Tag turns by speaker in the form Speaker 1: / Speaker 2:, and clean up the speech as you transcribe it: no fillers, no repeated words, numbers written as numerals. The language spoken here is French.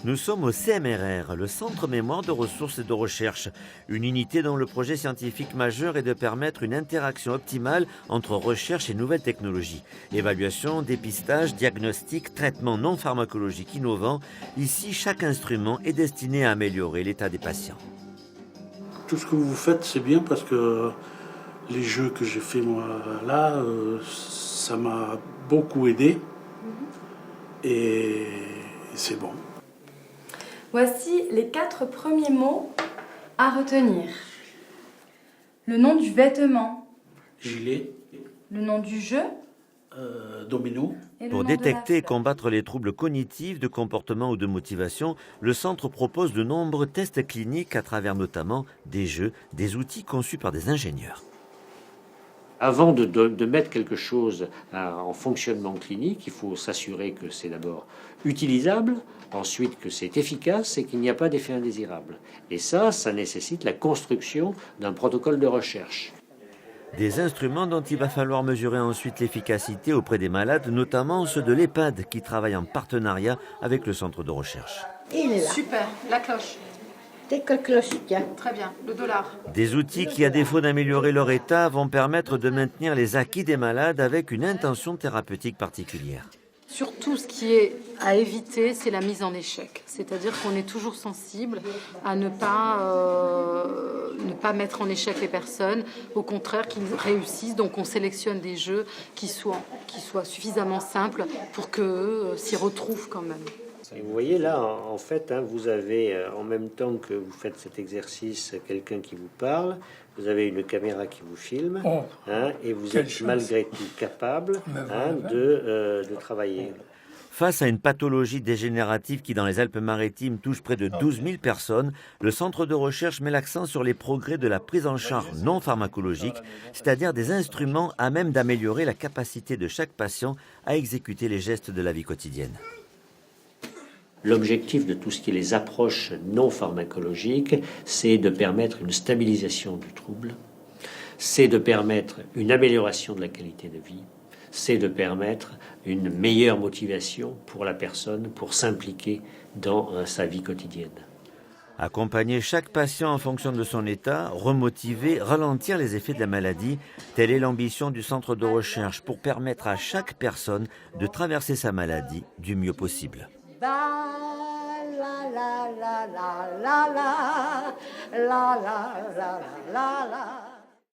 Speaker 1: Nous sommes au CMRR, le Centre Mémoire de Ressources et de Recherche, une unité dont le projet scientifique majeur est de permettre une interaction optimale entre recherche et nouvelles technologies. Évaluation, dépistage, diagnostic, traitement non pharmacologique innovant. Ici, chaque instrument est destiné à améliorer l'état des patients.
Speaker 2: Tout ce que vous faites, c'est bien parce que les jeux que j'ai fait moi là, ça m'a beaucoup aidé et c'est bon.
Speaker 3: Voici les 4 premiers mots à retenir. Le nom du vêtement.
Speaker 2: Gilet.
Speaker 3: Le nom du jeu.
Speaker 2: Domino.
Speaker 1: Pour détecter et combattre les troubles cognitifs, de comportement ou de motivation, le centre propose de nombreux tests cliniques à travers notamment des jeux, des outils conçus par des ingénieurs.
Speaker 4: Avant de mettre quelque chose en fonctionnement clinique, il faut s'assurer que c'est d'abord utilisable, ensuite que c'est efficace et qu'il n'y a pas d'effet indésirable. Et ça nécessite la construction d'un protocole de recherche.
Speaker 1: Des instruments dont il va falloir mesurer ensuite l'efficacité auprès des malades, notamment ceux de l'EHPAD qui travaillent en partenariat avec le centre de recherche.
Speaker 5: Il est là.
Speaker 3: Super, la cloche.
Speaker 5: Dès que cloche, tiens.
Speaker 3: Très bien, le dollar.
Speaker 1: Des outils qui, à défaut d'améliorer leur état, vont permettre de maintenir les acquis des malades avec une intention thérapeutique particulière.
Speaker 6: Surtout, ce qui est à éviter, c'est la mise en échec. C'est-à-dire qu'on est toujours sensible à ne pas mettre en échec les personnes. Au contraire, qu'ils réussissent. Donc, on sélectionne des jeux qui soient suffisamment simples pour qu'eux s'y retrouvent quand même.
Speaker 4: Et vous voyez là, en fait, vous avez, en même temps que vous faites cet exercice, quelqu'un qui vous parle, vous avez une caméra qui vous filme, et vous êtes malgré tout capable de travailler.
Speaker 1: Face à une pathologie dégénérative qui, dans les Alpes-Maritimes, touche près de 12 000 personnes, le centre de recherche met l'accent sur les progrès de la prise en charge non pharmacologique, c'est-à-dire des instruments à même d'améliorer la capacité de chaque patient à exécuter les gestes de la vie quotidienne.
Speaker 4: L'objectif de tout ce qui est les approches non pharmacologiques, c'est de permettre une stabilisation du trouble, c'est de permettre une amélioration de la qualité de vie, c'est de permettre une meilleure motivation pour la personne pour s'impliquer dans sa vie quotidienne.
Speaker 1: Accompagner chaque patient en fonction de son état, remotiver, ralentir les effets de la maladie, telle est l'ambition du centre de recherche pour permettre à chaque personne de traverser sa maladie du mieux possible.
Speaker 5: La la la la la la la la la la la.